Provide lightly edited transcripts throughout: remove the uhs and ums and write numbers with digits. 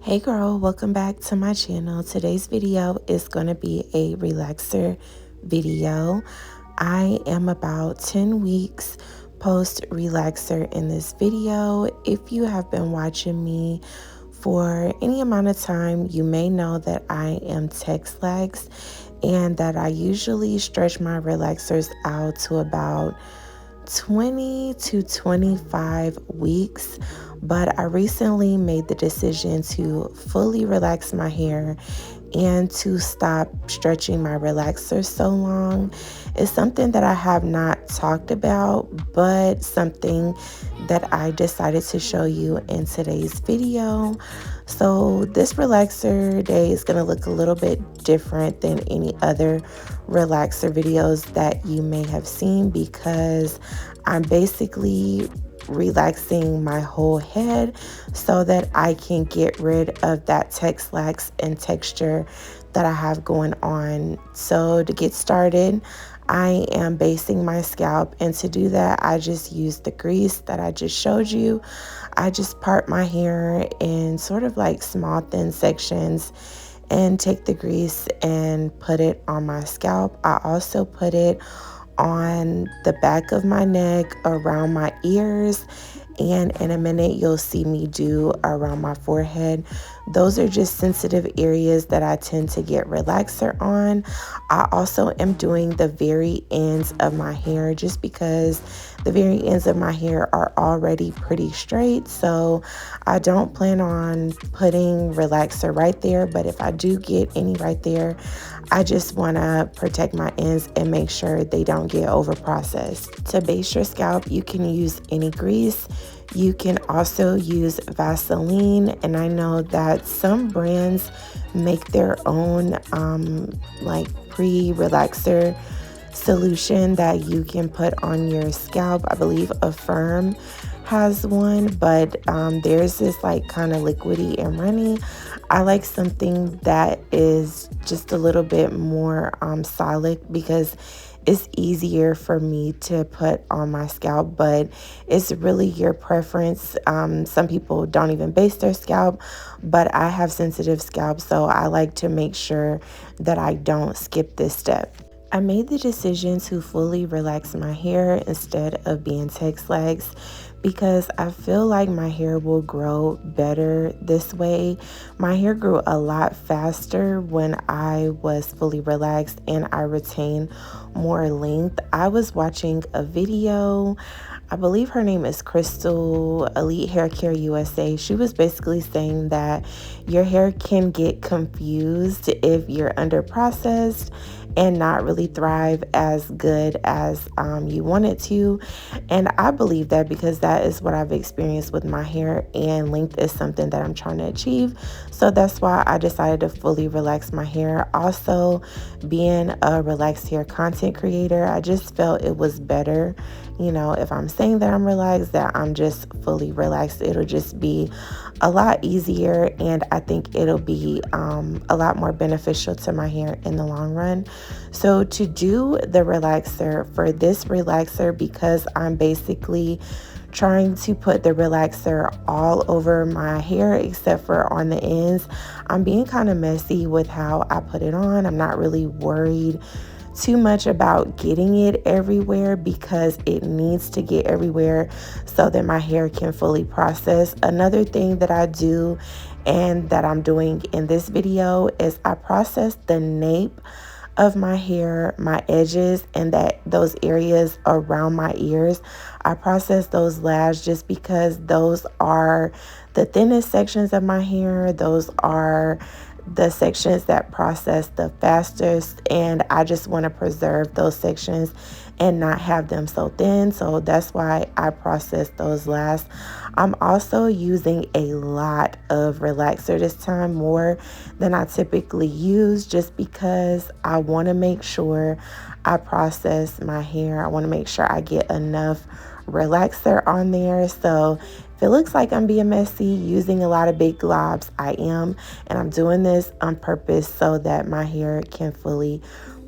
Hey girl, welcome back to my channel. Today's video is going to be a relaxer video. I am about 10 weeks post relaxer in this video. If you have been watching me for any amount of time, you may know that I am texlaxed and that I usually stretch my relaxers out to about 20 to 25 weeks, but I recently made the decision to fully relax my hair and to stop stretching my relaxer so long. It's something that I have not talked about, but something that I decided to show you in today's video. So this relaxer day is going to look a little bit different than any other relaxer videos that you may have seen, because I'm basically relaxing my whole head so that I can get rid of that texlax and texture that I have going on. So to get started, I am basing my scalp, and to do that, I just use the grease that I just showed you. I just part my hair in sort of like small thin sections and take the grease and put it on my scalp. I also put it on the back of my neck, around my ears, and in a minute you'll see me do around my forehead. Those are just sensitive areas that I tend to get relaxer on. I also am doing the very ends of my hair just because the very ends of my hair are already pretty straight, so I don't plan on putting relaxer right there, but if I do get any right there, I just want to protect my ends and make sure they don't get over processed. To base your scalp, you can use any grease. You can also use Vaseline, and I know that some brands make their own like pre-relaxer solution that you can put on your scalp. I believe Affirm has one, but theirs is like kind of liquidy and runny. I like something that is just a little bit more solid, because it's easier for me to put on my scalp, but it's really your preference. Some people don't even base their scalp, but I have sensitive scalp, so I like to make sure that I don't skip this step. I made the decision to fully relax my hair instead of being texlaxed because I feel like my hair will grow better this way. My hair grew a lot faster when I was fully relaxed and I retained more length. I was watching a video. I believe her name is Crystal, Elite Hair Care USA. She was basically saying that your hair can get confused if you're under processed and not really thrive as good as you want it to. And I believe that because that is what I've experienced with my hair, and length is something that I'm trying to achieve. So that's why I decided to fully relax my hair. Also, being a relaxed hair content creator, I just felt it was better, you know, if I'm saying that I'm relaxed, that I'm just fully relaxed. It'll just be a lot easier, and I think it'll be a lot more beneficial to my hair in the long run. So to do the relaxer, for this relaxer, because I'm basically trying to put the relaxer all over my hair except for on the ends, I'm being kind of messy with how I put it on. I'm not really worried too much about getting it everywhere, because it needs to get everywhere so that my hair can fully process. Another thing that I do and that I'm doing in this video is I process the nape of my hair, my edges, and that those areas around my ears. I process those last just because those are the thinnest sections of my hair. Those are the sections that process the fastest, and I just want to preserve those sections and not have them so thin, so that's why I process those last. I'm also using a lot of relaxer this time, more than I typically use, just because I want to make sure I process my hair. I want to make sure I get enough relaxer on there. So if it looks like I'm being messy using a lot of big globs, I am, and I'm doing this on purpose so that my hair can fully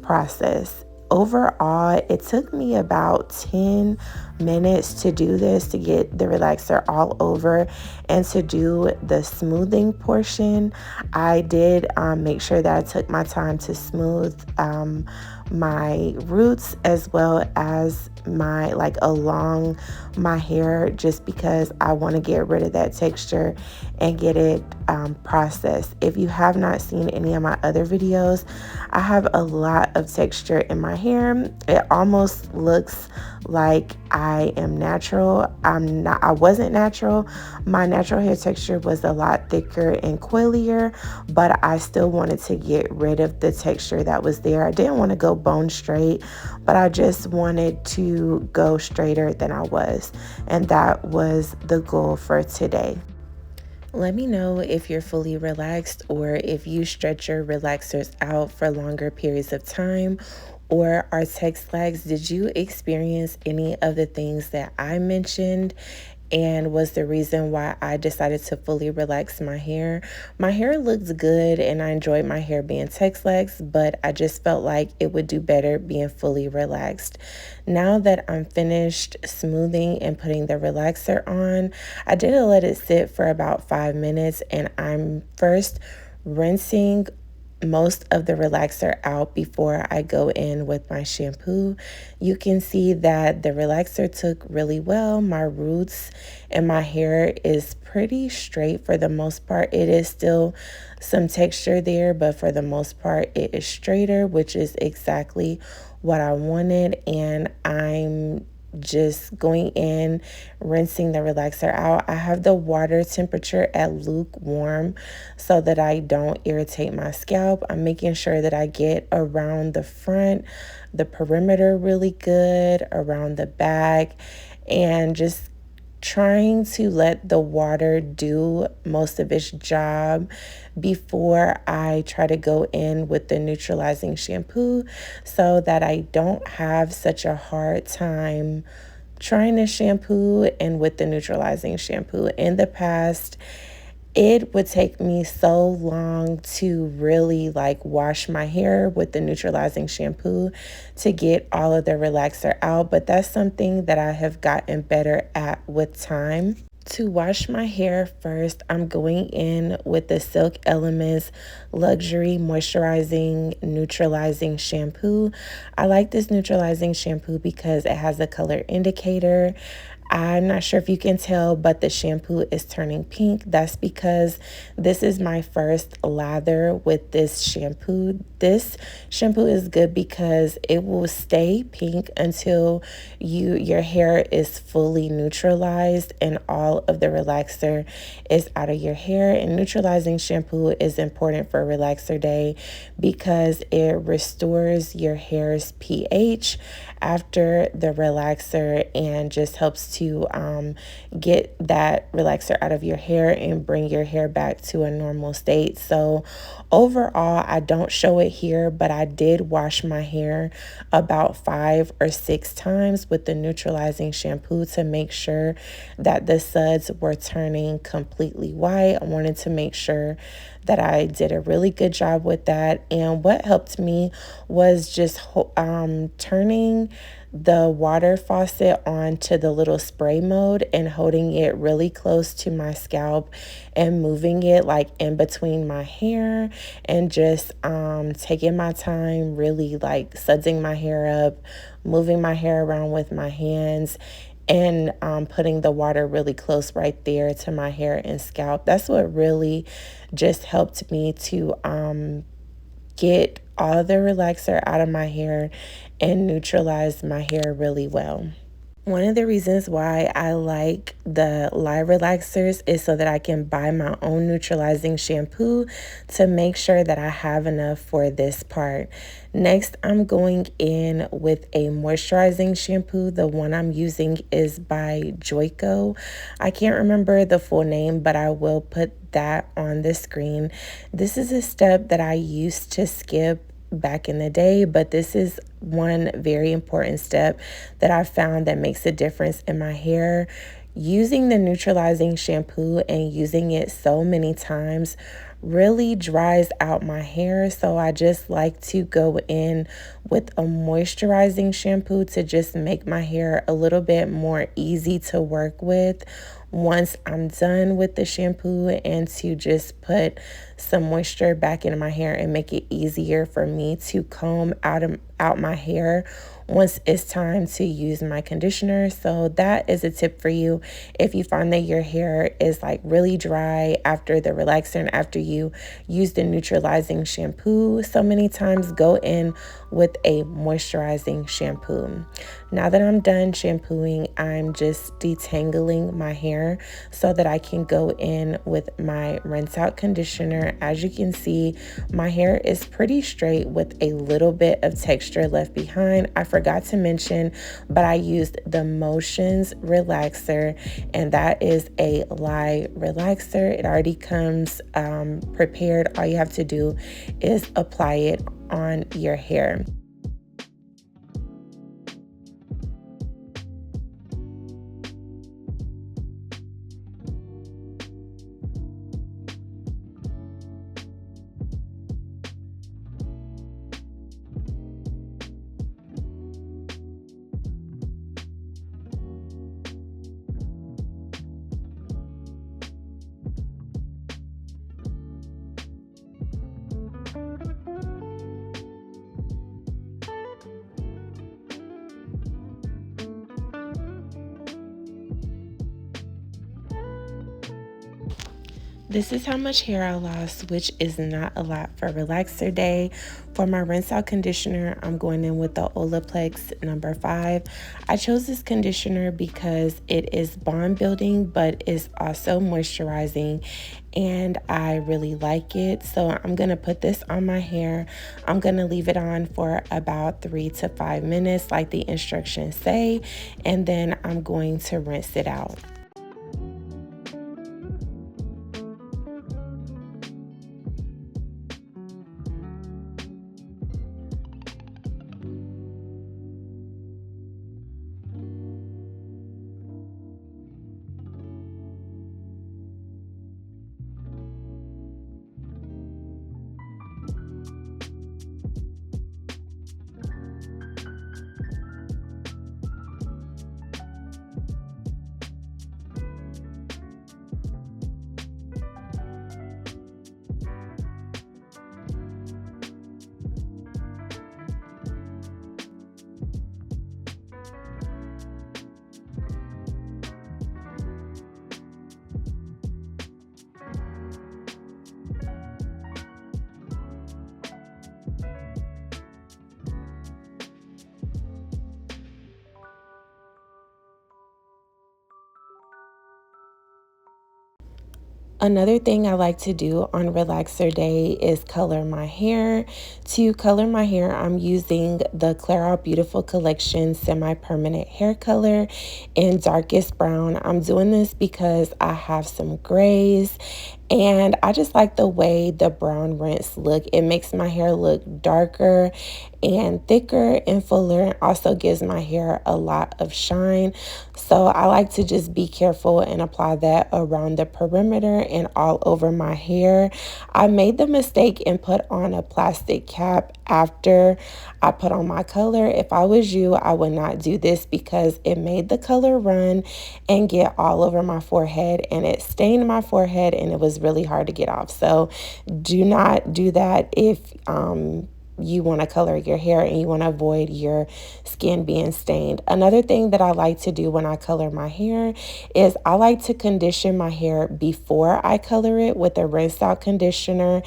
process. overall, it took me about 10 minutes to do this, to get the relaxer all over and to do the smoothing portion. I did make sure that I took my time to smooth my roots as well as my along my hair, just because I want to get rid of that texture and get it processed. If you have not seen any of my other videos, I have a lot of texture in my hair. It almost looks like I am natural. I wasn't natural. My natural hair texture was a lot thicker and coilier, but I still wanted to get rid of the texture that was there. I didn't want to go bone straight, but I just wanted to go straighter than I was. And that was the goal for today. Let me know if you're fully relaxed or if you stretch your relaxers out for longer periods of time or are texlaxed. Did you experience any of the things that I mentioned and was the reason why I decided to fully relax my hair? My hair looked good and I enjoyed my hair being texlaxed, but I just felt like it would do better being fully relaxed. Now that I'm finished smoothing and putting the relaxer on, I did let it sit for about 5 minutes, and I'm first rinsing most of the relaxer out before I go in with my shampoo. You can see that the relaxer took really well. My roots and my hair is pretty straight for the most part. It is still some texture there, but for the most part it is straighter, which is exactly what I wanted. And I'm just going in, rinsing the relaxer out. I have the water temperature at lukewarm so that I don't irritate my scalp. I'm making sure that I get around the front, the perimeter really good, around the back, and just trying to let the water do most of its job before I try to go in with the neutralizing shampoo, so that I don't have such a hard time trying to shampoo and with the neutralizing shampoo. In the past, it would take me so long to really wash my hair with the neutralizing shampoo to get all of the relaxer out, but that's something that I have gotten better at with time. To wash my hair first, I'm going in with the Silk Elements Luxury Moisturizing Neutralizing Shampoo. I like this neutralizing shampoo because it has a color indicator. I'm not sure if you can tell, but the shampoo is turning pink. That's because this is my first lather with this shampoo. This shampoo is good because it will stay pink until your hair is fully neutralized and all of the relaxer is out of your hair. And neutralizing shampoo is important for relaxer day because it restores your hair's pH after the relaxer and just helps to get that relaxer out of your hair and bring your hair back to a normal state. So overall, I don't show it here, but I did wash my hair about 5 or 6 times with the neutralizing shampoo to make sure that the suds were turning completely white. I wanted to make sure that I did a really good job with that. And what helped me was just turning the water faucet on to the little spray mode and holding it really close to my scalp and moving it in between my hair and just taking my time, really sudsing my hair up, moving my hair around with my hands, and putting the water really close right there to my hair and scalp. That's what really just helped me to get all the relaxer out of my hair and neutralize my hair really well. One of the reasons why I like the Lye relaxers is so that I can buy my own neutralizing shampoo to make sure that I have enough for this part. Next, I'm going in with a moisturizing shampoo. The one I'm using is by Joico. I can't remember the full name, but I will put that on the screen. This is a step that I used to skip back in the day, but this is one very important step that I found that makes a difference in my hair. Using the neutralizing shampoo and using it so many times really dries out my hair. So I just like to go in with a moisturizing shampoo to just make my hair a little bit more easy to work with once I'm done with the shampoo, and to just put some moisture back into my hair and make it easier for me to comb out my hair once it's time to use my conditioner. So that is a tip for you if you find that your hair is like really dry after the relaxer and after you use the neutralizing shampoo so many times. Go in with a moisturizing shampoo. Now that I'm done shampooing, I'm just detangling my hair so that I can go in with my rinse out conditioner. As you can see, my hair is pretty straight with a little bit of texture left behind. I forgot to mention, but I used the Motions relaxer, and that is a lye relaxer. It already comes prepared. All you have to do is apply it on your hair. This is how much hair I lost, which is not a lot for relaxer day. For my rinse out conditioner, I'm going in with the Olaplex number 5. I chose this conditioner because it is bond building, but is also moisturizing, and I really like it. So I'm going to put this on my hair. I'm going to leave it on for about 3 to 5 minutes like the instructions say, and then I'm going to rinse it out. Another thing I like to do on relaxer day is color my hair. To color my hair, I'm using the Clairol Beautiful Collection semi-permanent hair color in darkest brown. I'm doing this because I have some grays, and I just like the way the brown rinse look. It makes my hair look darker and thicker and fuller, and also gives my hair a lot of shine. So I like to just be careful and apply that around the perimeter and all over my hair. I made the mistake and put on a plastic cap after I put on my color. If I was you, I would not do this because it made the color run and get all over my forehead, and it stained my forehead, and it was really hard to get off. So do not do that if you want to color your hair and you want to avoid your skin being stained. Another thing that I like to do when I color my hair is I like to condition my hair before I color it with a rinse out conditioner,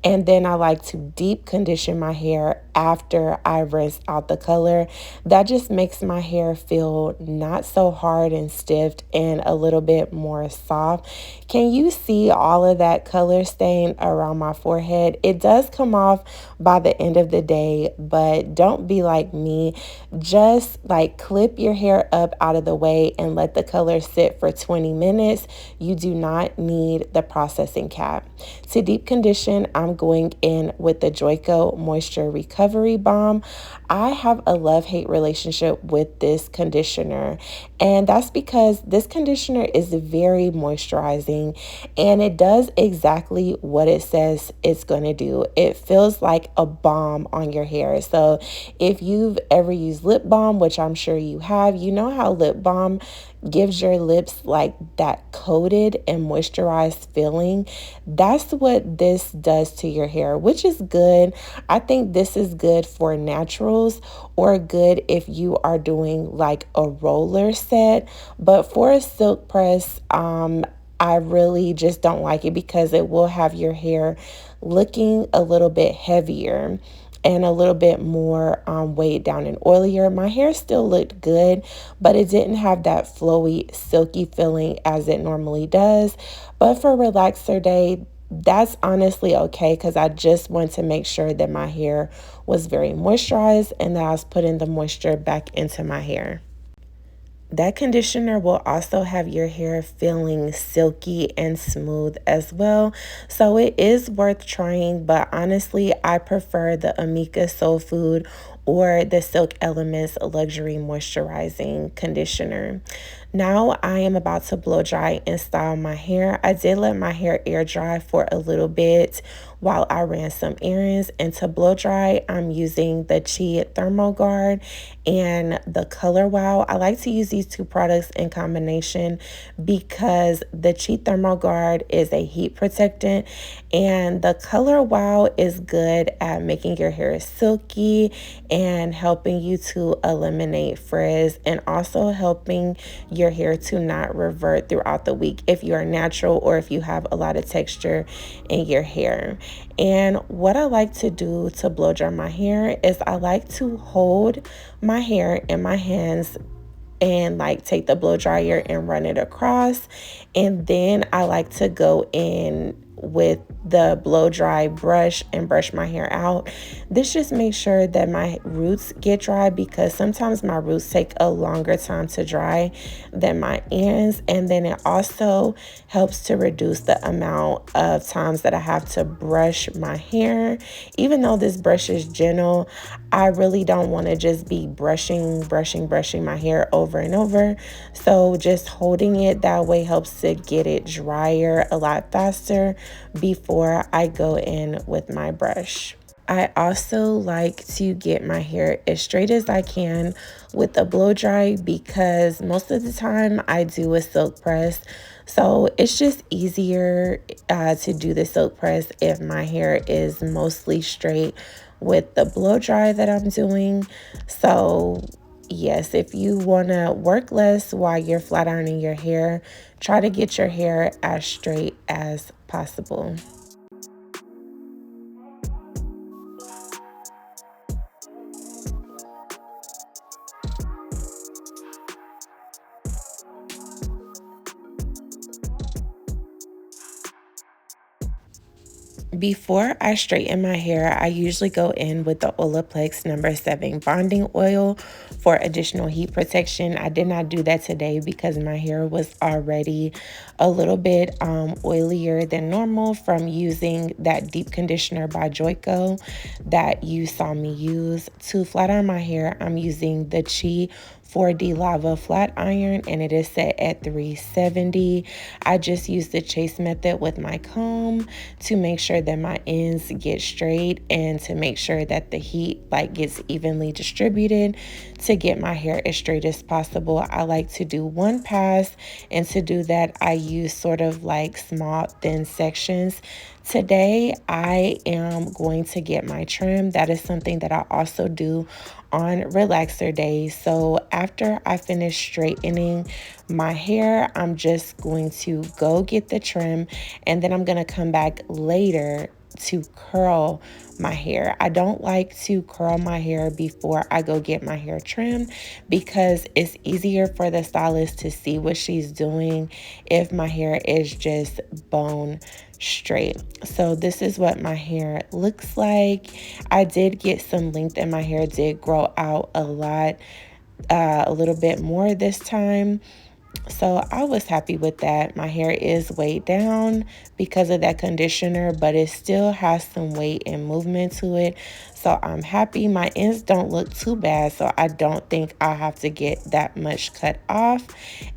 and then I like to deep condition my hair after I rinse out the color. That just makes my hair feel not so hard and stiff and a little bit more soft. Can you see all of that color stain around my forehead? It does come off by the end of the day, but don't be like me. Just like clip your hair up out of the way and let the color sit for 20 minutes. You do not need the processing cap. To deep condition, I'm I'm going in with the Joico Moisture Recovery Balm. I have a love-hate relationship with this conditioner, and that's because this conditioner is very moisturizing and it does exactly what it says it's going to do. It feels like a balm on your hair. So if you've ever used lip balm, which I'm sure you have, you know how lip balm gives your lips like that coated and moisturized feeling. That's what this does to your hair, which is good. I think this is good for naturals or good if you are doing like a roller set. But for a silk press, I really just don't like it because it will have your hair looking a little bit heavier and a little bit more weighed down and oilier. My hair still looked good, but it didn't have that flowy, silky feeling as it normally does. But for relaxer day, that's honestly okay because I just want to make sure that my hair was very moisturized and that I was putting the moisture back into my hair. That conditioner will also have your hair feeling silky and smooth as well. So it is worth trying, but honestly, I prefer the Amika Soul Food or the Silk Elements Luxury Moisturizing Conditioner. Now I am about to blow dry and style my hair. I did let my hair air dry for a little bit while I ran some errands. And to blow dry, I'm using the Chi Thermal Guard and the Color Wow. I like to use these two products in combination because the Chi Thermal Guard is a heat protectant and the Color Wow is good at making your hair silky and helping you to eliminate frizz and also helping your hair to not revert throughout the week if you are natural or if you have a lot of texture in your hair. And what I like to do to blow dry my hair is I like to hold my hair in my hands and like take the blow dryer and run it across, and then I like to go in with the blow dry brush and brush my hair out. This just makes sure that my roots get dry because sometimes my roots take a longer time to dry than my ends, and then it also helps to reduce the amount of times that I have to brush my hair. Even though this brush is gentle, I really don't want to just be brushing my hair over and over. So just holding it that way helps to get it drier a lot faster before I go in with my brush. I also like to get my hair as straight as I can with a blow dry because most of the time I do a silk press. So it's just easier to do the silk press if my hair is mostly straight with the blow dry that I'm doing. So yes, if you want to work less while you're flat ironing your hair, try to get your hair as straight as possible. Before I straighten my hair, I usually go in with the Olaplex #7 bonding oil for additional heat protection. I did not do that today because my hair was already a little bit oilier than normal from using that deep conditioner by Joico that you saw me use. To flat iron my hair, I'm using the Chi 4D Lava Flat Iron and it is set at 370. I just use the chase method with my comb to make sure that my ends get straight and to make sure that the heat like gets evenly distributed to get my hair as straight as possible. I like to do one pass, and to do that I use sort of like small thin sections. Today I am going to get my trim. That is something that I also do on relaxer days. So after I finish straightening my hair, I'm just going to go get the trim and then I'm going to come back later to curl my hair. I don't like to curl my hair before I go get my hair trimmed because it's easier for the stylist to see what she's doing if my hair is just bone straight. So this is what my hair looks like. I did get some length and my hair did grow out a lot, a little bit more this time. So I was happy with that. My hair is weighed down because of that conditioner, but it still has some weight and movement to it. So I'm happy. My ends don't look too bad, so I don't think I'll have to get that much cut off.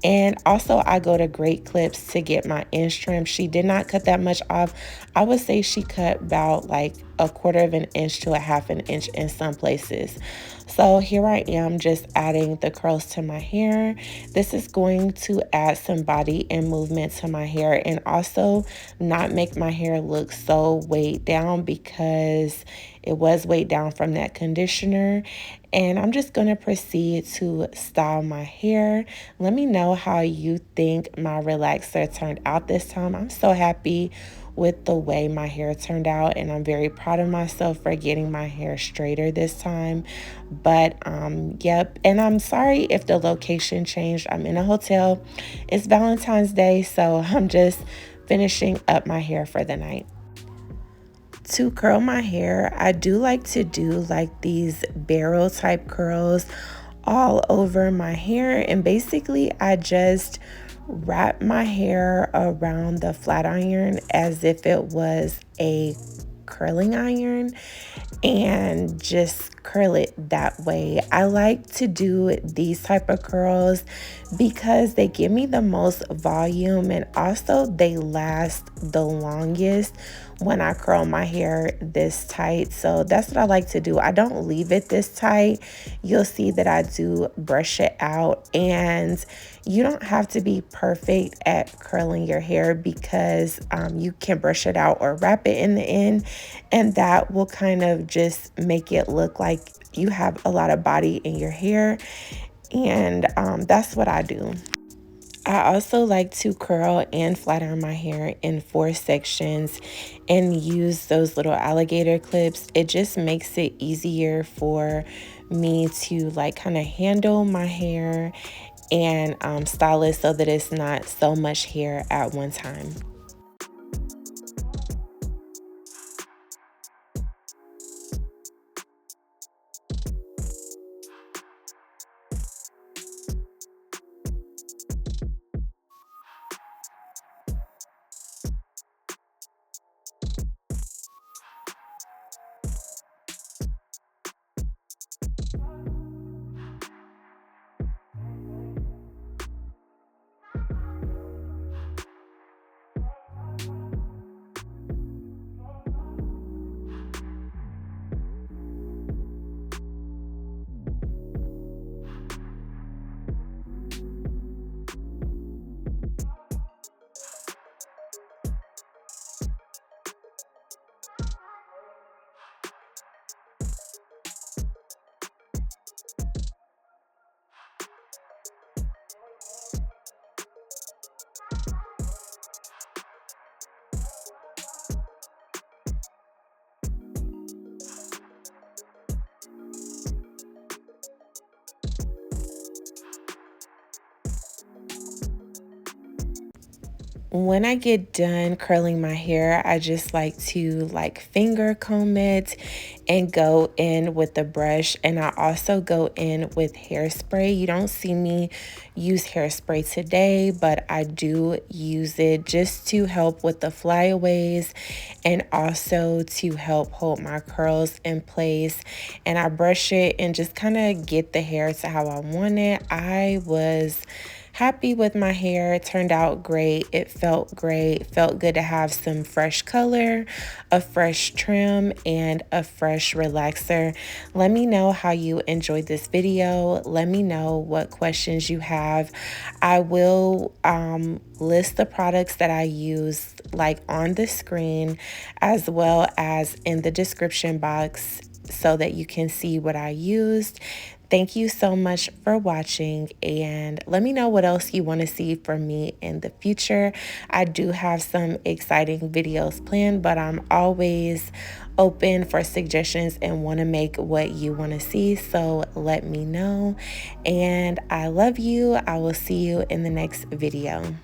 And also I go to Great Clips to get my ends trimmed. She did not cut that much off. I would say she cut about like a quarter of an inch to a half an inch in some places. So here I am just adding the curls to my hair. This is going to add some body and movement to my hair and also not make my hair look so weighed down because it was weighed down from that conditioner. And I'm just going to proceed to style my hair. Let me know how you think my relaxer turned out this time. I'm so happy with the way my hair turned out, and I'm very proud of myself for getting my hair straighter this time. But yep, and I'm sorry if the location changed. I'm in a hotel. It's Valentine's Day, so I'm just finishing up my hair for the night. To curl my hair, I do like to do like these barrel type curls all over my hair, and basically I just wrap my hair around the flat iron as if it was a curling iron and just curl it that way. I like to do these type of curls because they give me the most volume and also they last the longest when I curl my hair this tight. So that's what I like to do. I don't leave it this tight. You'll see that I do brush it out, and you don't have to be perfect at curling your hair because you can brush it out or wrap it in the end, and that will kind of just make it look like you have a lot of body in your hair. And that's what I do. I also like to curl and flat iron my hair in 4 sections and use those little alligator clips. It just makes it easier for me to like kind of handle my hair and style it so that it's not so much hair at one time. When I get done curling my hair, I just like to like finger comb it and go in with the brush. And I also go in with hairspray. You don't see me use hairspray today, but I do use it just to help with the flyaways and also to help hold my curls in place. And I brush it and just kind of get the hair to how I want it. I was happy with my hair. It turned out great. It felt great. It felt good to have some fresh color, a fresh trim, and a fresh relaxer. Let me know how you enjoyed this video. Let me know what questions you have. I will list the products that I use like on the screen as well as in the description box so that you can see what I used. Thank you so much for watching, and let me know what else you want to see from me in the future. I do have some exciting videos planned, but I'm always open for suggestions and want to make what you want to see, so let me know. And I love you. I will see you in the next video.